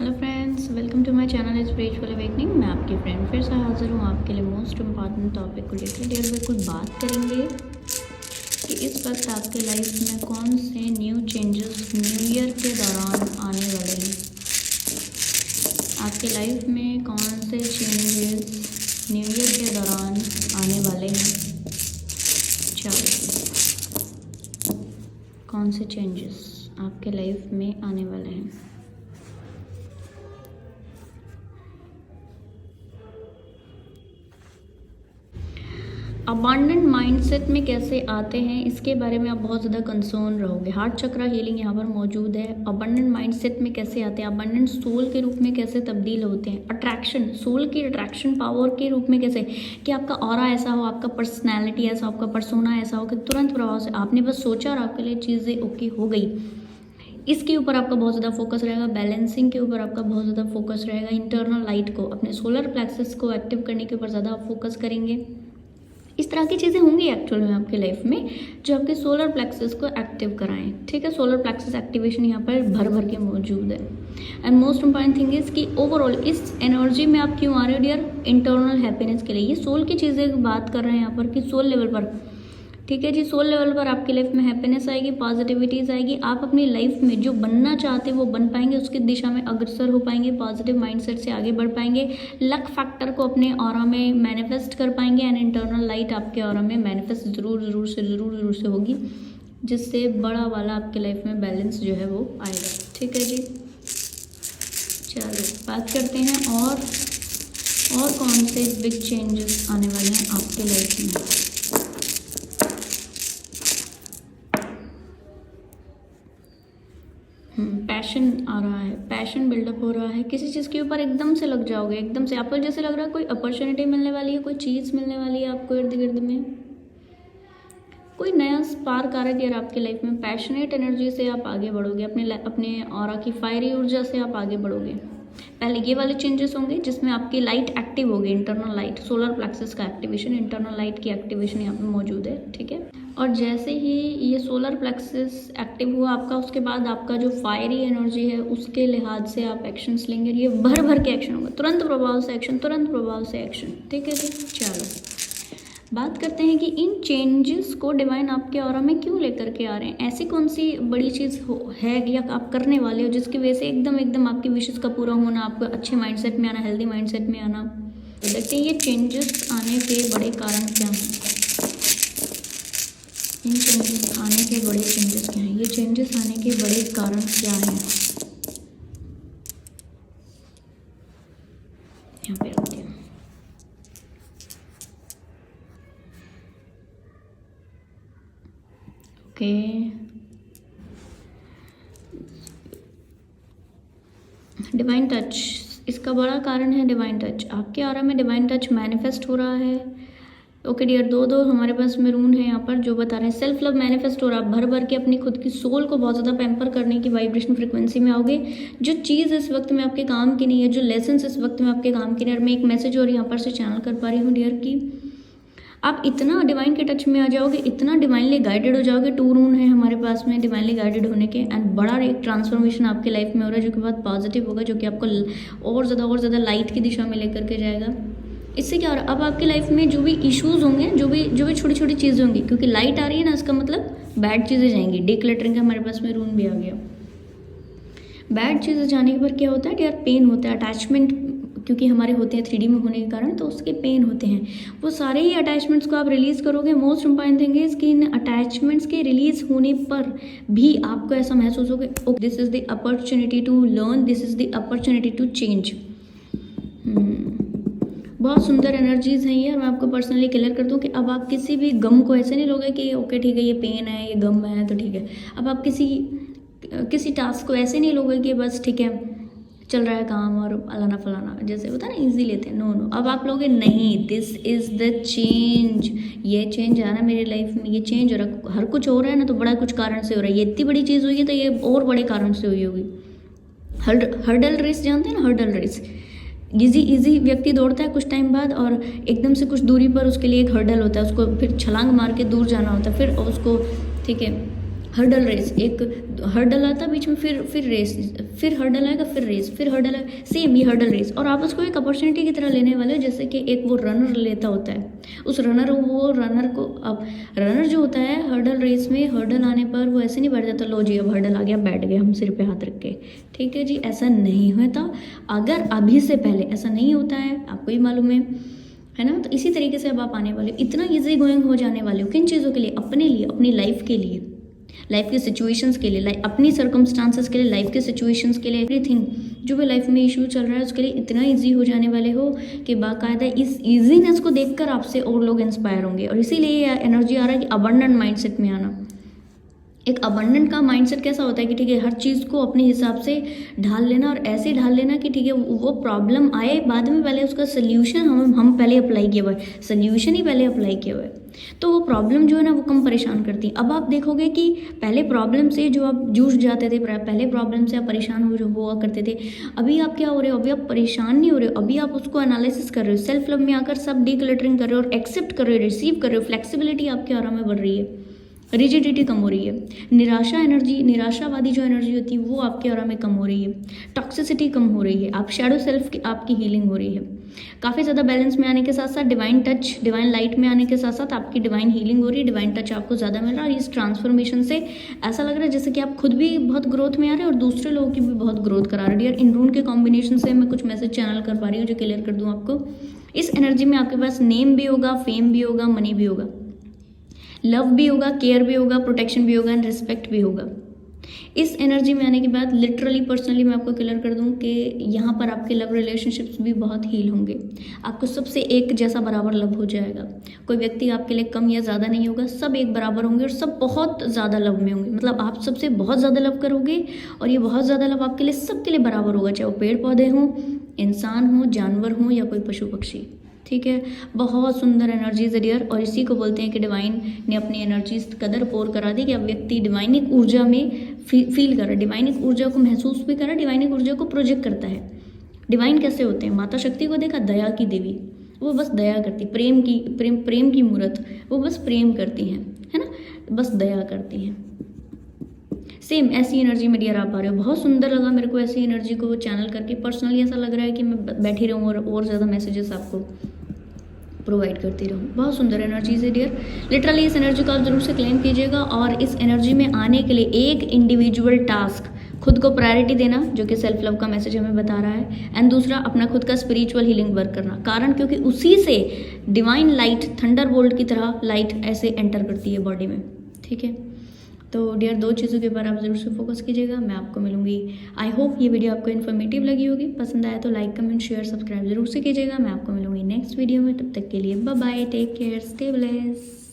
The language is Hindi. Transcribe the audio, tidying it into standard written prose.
Hello friends, welcome to my channel spiritual awakening. मैं आपकी फ्रेंड फिर से हाजिर हूँ आपके लिए मोस्ट इम्पॉर्टेंट टॉपिक को लेकर। डियर बिल्कुल बात करेंगे कि इस वक्त आपके लाइफ में कौन से न्यू चेंजेस न्यू ईयर के दौरान आने वाले हैं। आपके लाइफ में कौन से चेंजेस न्यू ईयर के दौरान आने वाले हैं। चलो, कौन से चेंजेस आपके लाइफ में आने वाले हैं। अबांडेंट माइंडसेट में कैसे आते हैं, इसके बारे में आप बहुत ज़्यादा कंसर्न रहोगे। हार्ट चक्रा हीलिंग यहाँ पर मौजूद है। अबांडेंट माइंडसेट में कैसे आते हैं, अबांडेंट सोल के रूप में कैसे तब्दील होते हैं, अट्रैक्शन सोल की अट्रैक्शन पावर के रूप में कैसे, कि आपका ऑरा ऐसा हो, आपका पर्सनैलिटी ऐसा हो, आपका पर्सोना ऐसा हो कि तुरंत प्रभाव से आपने बस सोचा और आपके लिए चीज़ें ओके हो गई। इसके ऊपर आपका बहुत ज़्यादा फोकस रहेगा। बैलेंसिंग के ऊपर आपका बहुत ज़्यादा फोकस रहेगा। इंटरनल लाइट को, अपने सोलर प्लेक्सस को एक्टिव करने के ऊपर ज़्यादा आप फोकस करेंगे। इस तरह की चीज़ें होंगी एक्चुअल में आपके लाइफ में जो आपके सोलर प्लेक्सस को एक्टिव कराएं। ठीक है, सोलर प्लेक्सस एक्टिवेशन यहाँ पर भर भर के मौजूद है। And most important thing is कि ओवरऑल इस एनर्जी में आप क्यों आ रहे हो डियर, इंटरनल हैप्पीनेस के लिए। ये सोल की चीज़ें बात कर रहे हैं यहाँ पर कि सोल लेवल पर, ठीक है जी, सोल लेवल पर आपकी लाइफ में हैप्पीनेस आएगी, पॉजिटिविटीज आएगी। आप अपनी लाइफ में जो बनना चाहते हैं वो बन पाएंगे, उसकी दिशा में अग्रसर हो पाएंगे, पॉजिटिव माइंडसेट से आगे बढ़ पाएंगे। लक फैक्टर को अपने ऑरा में मैनिफेस्ट कर पाएंगे एंड इंटरनल लाइट आपके ऑरा में मैनिफेस्ट ज़रूर से होगी, जिससे बड़ा वाला आपके लाइफ में बैलेंस जो है वो आएगा। ठीक है जी, चलो बात करते हैं और कौन से बिग चेंजेस आने वाले हैं आपके लाइफ में। पैशन आ रहा है, पैशन बिल्डअप हो रहा है। किसी चीज़ के ऊपर एकदम से लग जाओगे, एकदम से आपको जैसे लग रहा है कोई अपॉर्चुनिटी मिलने वाली है, कोई चीज़ मिलने वाली है आपको इर्द गिर्द में, कोई नया स्पार्क आ रहा है आपकी लाइफ में। पैशनेट एनर्जी से आप आगे बढ़ोगे, अपने ऑरा की फायरी ऊर्जा से आप आगे बढ़ोगे। पहले ये वाले चेंजेस होंगे जिसमें आपकी लाइट एक्टिव होगी, इंटरनल लाइट, सोलर प्लेक्सस का एक्टिवेशन, इंटरनल लाइट की एक्टिवेशन यहाँ पे मौजूद है। ठीक है, और जैसे ही ये सोलर प्लेक्सस एक्टिव हुआ आपका, उसके बाद आपका जो फायरी एनर्जी है उसके लिहाज से आप एक्शंस लेंगे। ये भर भर के एक्शन होगा, तुरंत प्रभाव से एक्शन, तुरंत प्रभाव से एक्शन। ठीक है जी, चलो बात करते हैं कि इन चेंजेस को डिवाइन आपके ऑरा में क्यों लेकर के आ रहे हैं। ऐसी कौन सी बड़ी चीज़ है या आप करने वाले हो जिसकी वजह से एकदम आपकी विशेष का पूरा होना, आपको अच्छे माइंडसेट में आना, हेल्दी माइंडसेट में आना। तो देखते हैं ये चेंजेस आने के बड़े कारण क्या हैं। इन चेंजेस आने के बड़े चेंजेस क्या हैं, ये चेंजेस आने के बड़े कारण क्या हैं। यहाँ पे रखते हैं। ओके, डिवाइन टच इसका बड़ा कारण है। डिवाइन टच आपके ऑरा में डिवाइन टच मैनिफेस्ट हो रहा है। ओके डियर, दो हमारे पास में रून है यहाँ पर जो बता रहे हैं सेल्फ लव मैनिफेस्ट हो रहा है। भर भर के अपनी खुद की सोल को बहुत ज़्यादा पैम्पर करने की वाइब्रेशन फ्रिक्वेंसी में आओगे। जो चीज़ इस वक्त में आपके काम की नहीं है, जो लेसन्स इस वक्त में आपके काम की नहीं है, मैं एक मैसेज और यहाँ पर से चैनल कर पा रही हूँ डियर की आप इतना डिवाइन के टच में आ जाओगे, इतना डिवाइनली गाइडेड हो जाओगे। 2 रून है हमारे पास में डिवाइनली गाइडेड होने के, एंड बड़ा एक ट्रांसफॉर्मेशन आपके लाइफ में हो रहा है जो कि बहुत पॉजिटिव होगा, जो कि आपको और ज़्यादा लाइट की दिशा में लेकर के जाएगा। इससे क्या हो रहा है, अब आपकी लाइफ में जो भी इश्यूज़ होंगे, जो भी छोटी छोटी चीज़ें होंगी, क्योंकि लाइट आ रही है ना, इसका मतलब बैड चीज़ें जाएंगी। डिक्लटरिंग का हमारे पास में रून भी आ गया। बैड चीज़ें जाने के बाद क्या होता है यार, पेन होता है, अटैचमेंट, क्योंकि हमारे होते हैं 3D में होने के कारण, तो उसके पेन होते हैं। वो सारे ही अटैचमेंट्स को आप रिलीज़ करोगे। मोस्ट इम्पॉर्टेंट थिंग इज कि इन अटैचमेंट्स के रिलीज होने पर भी आपको ऐसा महसूस होगा, this is the opportunity to learn, this is the opportunity to change. बहुत सुंदर एनर्जीज़ हैं ये, और मैं आपको पर्सनली क्लियर कर दूं कि अब आप किसी भी गम को ऐसे नहीं लोगे कि ओके ठीक है ये पेन है, ये गम है तो ठीक है। अब आप किसी टास्क को ऐसे नहीं लोगे कि बस ठीक है चल रहा है काम और अलाना फलाना, जैसे होता है ना ईजी लेते हैं। नो, अब आप लोगे नहीं, दिस इज़ द चेंज। ये चेंज आ रहा है मेरी लाइफ में, ये चेंज हो रहा है। हर कुछ हो रहा है ना तो बड़ा कुछ कारण से हो रहा है। ये इतनी बड़ी चीज़ हुई है तो ये और बड़े कारण से हुई होगी। हर्डल रेस जानते हैं ना, हर्डल रेस, इजी व्यक्ति दौड़ता है कुछ टाइम बाद, और एकदम से कुछ दूरी पर उसके लिए एक हर्डल होता है, उसको फिर छलांग मार के दूर जाना होता है, फिर उसको ठीक है हर्डल रेस, एक हर्डल आता बीच में, फिर रेस, फिर हर्डल आएगा, फिर रेस, फिर हर्डल आएगा, सेम ये हर्डल रेस। और आप उसको एक अपॉर्चुनिटी की तरह लेने वाले हो, जैसे कि एक वो रनर लेता होता है, उस रनर को, अब रनर जो होता है हर्डल रेस में, हर्डल आने पर वो ऐसे नहीं बैठ जाता, लो जी अब हर्डल आ गया, बैठ गए हम सिर पे हाथ रख के, ठीक है जी, ऐसा नहीं होता। अगर अभी से पहले ऐसा नहीं होता है, आपको ही मालूम है ना। तो इसी तरीके से अब आप आने वाले हो, इतना ईजी गोइंग हो जाने वाले हो, किन चीज़ों के लिए, अपने लिए, अपनी लाइफ के लिए, लाइफ के सिचुएशंस के लिए, अपनी सर्कमस्टांसेस के लिए, लाइफ के सिचुएशंस के लिए, एवरीथिंग जो भी लाइफ में इशू चल रहा है उसके लिए इतना इजी हो जाने वाले हो कि बाकायदा इस इजीनेस को देखकर आपसे और लोग इंस्पायर होंगे। और इसीलिए ये एनर्जी आ रहा है कि अबंडेंट माइंडसेट में आना। एक अबंडेंट का माइंडसेट कैसा होता है कि ठीक है, हर चीज़ को अपने हिसाब से ढाल लेना, और ऐसे ढाल लेना कि ठीक है, वो प्रॉब्लम आए बाद में, पहले उसका सोल्यूशन हम पहले अप्लाई किया हुआ है, सोल्यूशन ही पहले अप्लाई किया हुआ है, तो वो प्रॉब्लम जो है ना वो कम परेशान करती है। अब आप देखोगे कि पहले प्रॉब्लम से जो आप जूझ जाते थे, पहले प्रॉब्लम से आप परेशान हुआ करते थे, अभी आप क्या हो रहे हो, अभी आप परेशान नहीं हो रहे हो, अभी आप उसको एनालिसिस कर रहे हो, सेल्फ लव में आकर सब डीक्लटरिंग कर रहे हो और एक्सेप्ट कर रहे हो, रिसीव कर रहे हो, फ्लेक्सिबिलिटी आपके आराम में बढ़ रही है, रिजिडिटी कम हो रही है, निराशावादी जो एनर्जी होती है वो आपके ऑरा में कम हो रही है, टॉक्सिसिटी कम हो रही है, आप शैडो सेल्फ की आपकी हीलिंग हो रही है, काफ़ी ज़्यादा बैलेंस में आने के साथ साथ डिवाइन टच, डिवाइन लाइट में आने के साथ साथ आपकी डिवाइन हीलिंग हो रही है, डिवाइन टच आपको ज़्यादा मिल रहा है। और इस ट्रांसफॉर्मेशन से ऐसा लग रहा है जैसे कि आप खुद भी बहुत ग्रोथ में आ रहे हैं और दूसरे लोगों की भी बहुत ग्रोथ करा रहे हैं। डियर, इन रून के कॉम्बिनेशन से मैं कुछ मैसेज चैनल कर पा रही हूँ जो क्लियर कर दूँ आपको। इस एनर्जी में आपके पास नेम भी होगा, फेम भी होगा, मनी भी होगा, लव भी होगा, केयर भी होगा, प्रोटेक्शन भी होगा एंड रिस्पेक्ट भी होगा। इस एनर्जी में आने के बाद लिटरली पर्सनली मैं आपको क्लियर कर दूं कि यहाँ पर आपके लव रिलेशनशिप्स भी बहुत हील होंगे, आपको सबसे एक जैसा बराबर लव हो जाएगा, कोई व्यक्ति आपके लिए कम या ज़्यादा नहीं होगा, सब एक बराबर होंगे और सब बहुत ज़्यादा लव में होंगे। मतलब आप सबसे बहुत ज़्यादा लव करोगे और ये बहुत ज़्यादा लव आपके लिए सबके लिए बराबर होगा, चाहे वो पेड़ पौधे हों, इंसान हो, जानवर हों या कोई पशु पक्षी, ठीक है। बहुत सुंदर एनर्जीज है डियर, और इसी को बोलते हैं कि डिवाइन ने अपनी एनर्जीज कदर पोर करा दी कि अब व्यक्ति डिवाइनिक ऊर्जा में फील कर रहा है, डिवाइनिक ऊर्जा को महसूस भी कर रहा है, डिवाइनिक ऊर्जा को प्रोजेक्ट करता है। डिवाइन कैसे होते हैं, माता शक्ति को देखा, दया की देवी, वो बस दया करती, प्रेम की मूर्त, वो बस प्रेम करती हैं, है ना, बस दया करती हैं। सेम ऐसी एनर्जी में डियर आप आ रहे हो, बहुत सुंदर लगा मेरे को ऐसी एनर्जी को चैनल करके। पर्सनली ऐसा लग रहा है कि मैं बैठी रहूँ और ज़्यादा मैसेजेस आपको प्रोवाइड करती रहूँ। बहुत सुंदर एनर्जी है डियर, लिटरली इस एनर्जी को आप जरूर से क्लेम कीजिएगा। और इस एनर्जी में आने के लिए एक इंडिविजुअल टास्क, खुद को प्रायोरिटी देना, जो कि सेल्फ लव का मैसेज हमें बता रहा है, एंड दूसरा अपना खुद का स्पिरिचुअल हीलिंग वर्क करना। कारण क्योंकि उसी से डिवाइन लाइट, थंडर बोल्ट की तरह लाइट ऐसे एंटर करती है बॉडी में, ठीक है। तो डियर, दो चीज़ों के ऊपर आप ज़रूर से फोकस कीजिएगा। मैं आपको मिलूंगी, आई होप ये वीडियो आपको इन्फॉर्मेटिव लगी होगी। पसंद आया तो लाइक, कमेंट, शेयर, सब्सक्राइब जरूर से कीजिएगा। मैं आपको मिलूंगी नेक्स्ट वीडियो में, तब तक के लिए bye bye, take care, stay blessed.